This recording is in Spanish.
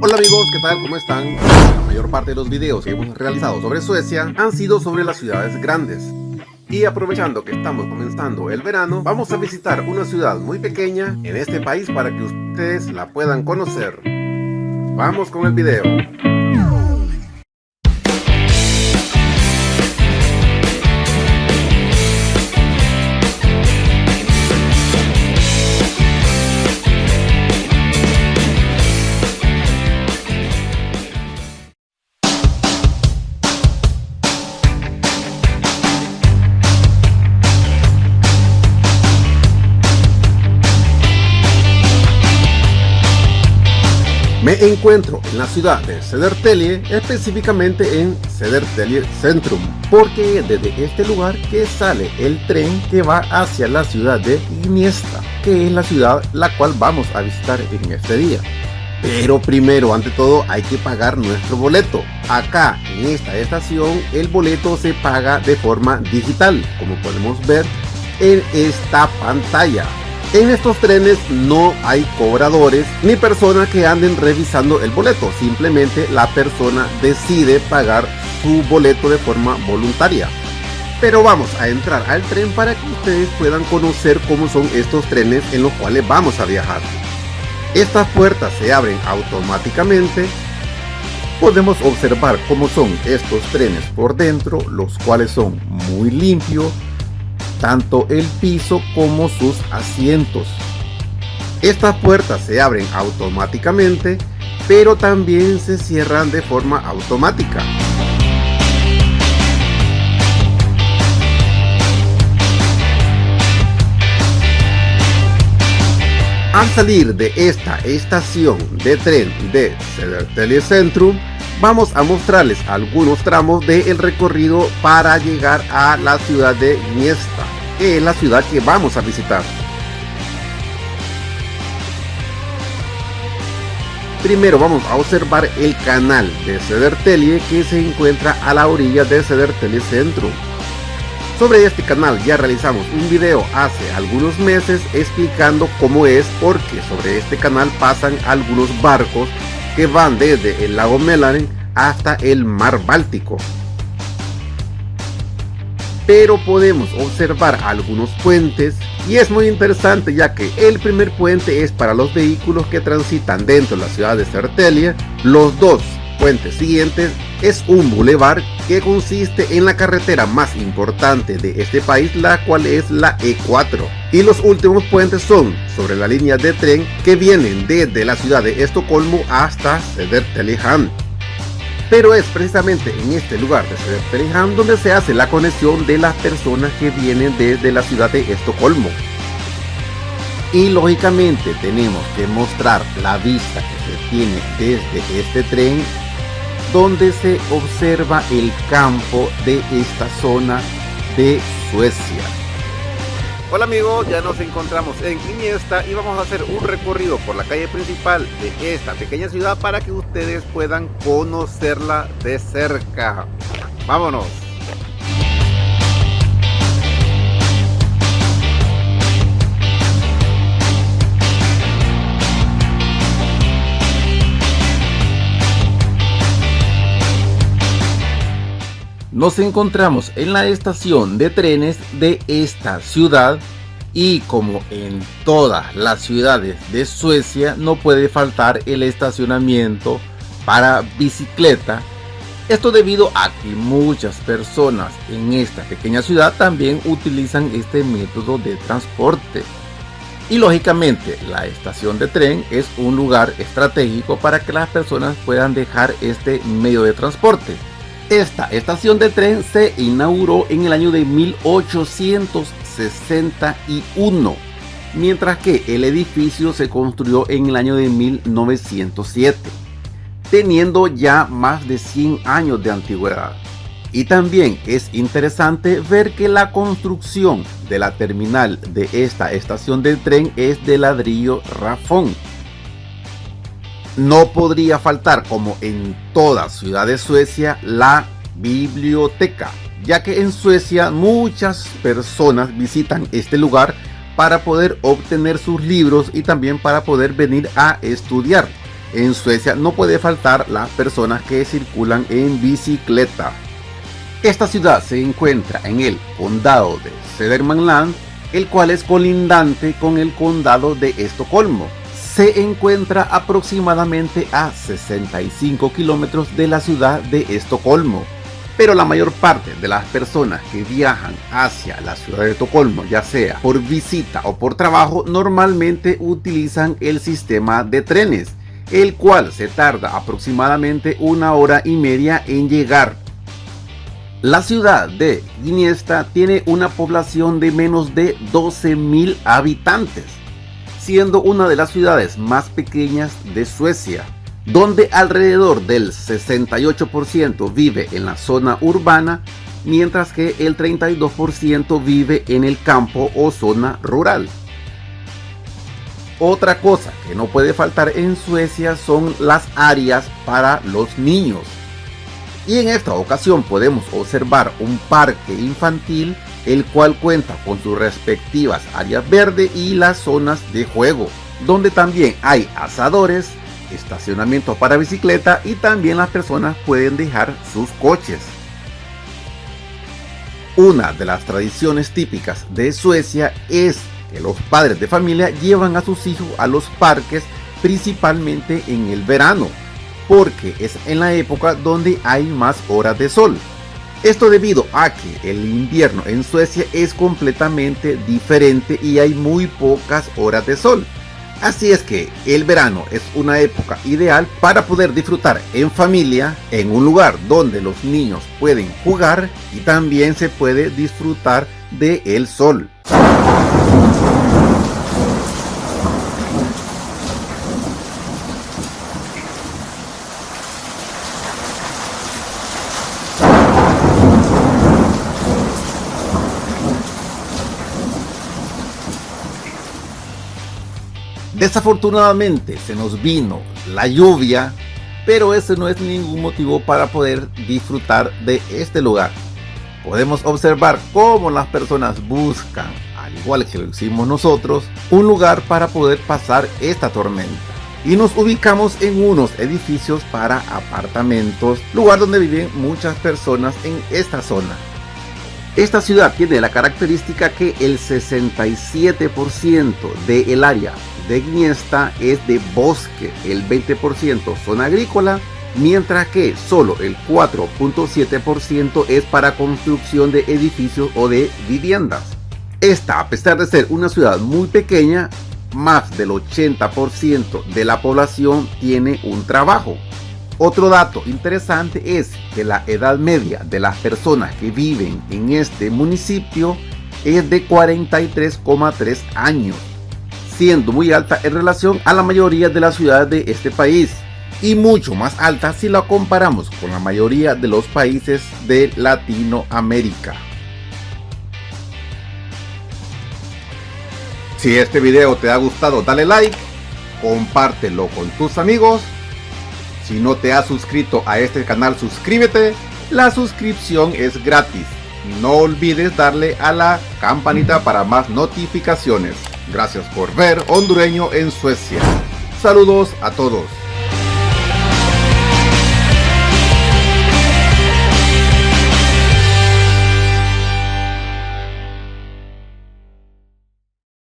Hola amigos, ¿qué tal? ¿Cómo están? La mayor parte de los videos que hemos realizado sobre Suecia han sido sobre las ciudades grandes. Y aprovechando que estamos comenzando el verano, vamos a visitar una ciudad muy pequeña en este país para que ustedes la puedan conocer. Vamos con el video. Me encuentro en la ciudad de Södertälje, específicamente en Södertälje Centrum, porque desde este lugar que sale el tren que va hacia la ciudad de Gniesta, que es la ciudad la cual vamos a visitar en este día. Pero primero, ante todo, hay que pagar nuestro boleto. Acá en esta estación el boleto se paga de forma digital, como podemos ver en esta pantalla. En estos trenes no hay cobradores ni personas que anden revisando el boleto, simplemente la persona decide pagar su boleto de forma voluntaria. Pero vamos a entrar al tren para que ustedes puedan conocer cómo son estos trenes en los cuales vamos a viajar. Estas puertas se abren automáticamente. Podemos observar cómo son estos trenes por dentro, los cuales son muy limpios, tanto el piso como sus asientos. Estas puertas se abren automáticamente, pero también se cierran de forma automática. Al salir de esta estación de tren de Södertälje Centrum, vamos a mostrarles algunos tramos del recorrido para llegar a la ciudad de Gniesta, que es la ciudad que vamos a visitar. Primero vamos a observar el canal de Södertälje que se encuentra a la orilla de Södertälje Centrum. Sobre este canal ya realizamos un video hace algunos meses explicando cómo es, porque sobre este canal pasan algunos barcos que van desde el lago Mälaren hasta el mar Báltico. Pero podemos observar algunos puentes y es muy interesante, ya que el primer puente es para los vehículos que transitan dentro de la ciudad de Södertälje. Los dos puentes siguientes es un bulevar que consiste en la carretera más importante de este país, la cual es la E4. Y los últimos puentes son sobre la línea de tren que vienen desde la ciudad de Estocolmo hasta Södertälje Hamn. Pero es precisamente en este lugar de Södertälje Hamn donde se hace la conexión de las personas que vienen desde la ciudad de Estocolmo. Y lógicamente tenemos que mostrar la vista que se tiene desde este tren, donde se observa el campo de esta zona de Suecia. Hola amigos, ya nos encontramos en Gniesta y vamos a hacer un recorrido por la calle principal de esta pequeña ciudad para que ustedes puedan conocerla de cerca. ¡Vámonos! Nos encontramos en la estación de trenes de esta ciudad y, como en todas las ciudades de Suecia, no puede faltar el estacionamiento para bicicleta. Esto debido a que muchas personas en esta pequeña ciudad también utilizan este método de transporte. Y lógicamente la estación de tren es un lugar estratégico para que las personas puedan dejar este medio de transporte. Esta estación de tren se inauguró en el año de 1861, mientras que el edificio se construyó en el año de 1907, teniendo ya más de 100 años de antigüedad. Y también es interesante ver que la construcción de la terminal de esta estación de tren es de ladrillo rafón. No podría faltar, como en toda ciudad de Suecia, la biblioteca, ya que en Suecia muchas personas visitan este lugar para poder obtener sus libros y también para poder venir a estudiar. En Suecia no puede faltar las personas que circulan en bicicleta. Esta ciudad se encuentra en el condado de Södermanland, el cual es colindante con el condado de Estocolmo. Se encuentra aproximadamente a 65 kilómetros de la ciudad de Estocolmo. Pero la mayor parte de las personas que viajan hacia la ciudad de Estocolmo, ya sea por visita o por trabajo, normalmente utilizan el sistema de trenes, el cual se tarda aproximadamente 1 hora y media en llegar. La ciudad de Gnesta tiene una población de menos de 12.000 habitantes, siendo una de las ciudades más pequeñas de Suecia, donde alrededor del 68% vive en la zona urbana, mientras que el 32% vive en el campo o zona rural. Otra cosa que no puede faltar en Suecia son las áreas para los niños. Y en esta ocasión podemos observar un parque infantil, el cual cuenta con sus respectivas áreas verdes y las zonas de juego, donde también hay asadores, estacionamiento para bicicleta y también las personas pueden dejar sus coches. Una de las tradiciones típicas de Suecia es que los padres de familia llevan a sus hijos a los parques, principalmente en el verano, porque es en la época donde hay más horas de sol. Esto debido a que el invierno en Suecia es completamente diferente y hay muy pocas horas de sol. Así es que el verano es una época ideal para poder disfrutar en familia, en un lugar donde los niños pueden jugar y también se puede disfrutar del sol. Desafortunadamente se nos vino la lluvia, pero ese no es ningún motivo para poder disfrutar de este lugar. Podemos observar cómo las personas buscan, al igual que lo hicimos nosotros, un lugar para poder pasar esta tormenta. Y nos ubicamos en unos edificios para apartamentos, lugar donde viven muchas personas en esta zona. Esta ciudad tiene la característica que el 67% del área de Gnesta es de bosque, el 20% zona agrícola, mientras que solo el 4.7% es para construcción de edificios o de viviendas. Esta, a pesar de ser una ciudad muy pequeña, más del 80% de la población tiene un trabajo. Otro dato interesante es que la edad media de las personas que viven en este municipio es de 43,3 años, siendo muy alta en relación a la mayoría de las ciudades de este país y mucho más alta si la comparamos con la mayoría de los países de Latinoamérica. Si este video te ha gustado, dale like, compártelo con tus amigos. Si no te has suscrito a este canal, suscríbete. La suscripción es gratis. No olvides darle a la campanita para más notificaciones. Gracias por ver Hondureño en Suecia. Saludos a todos.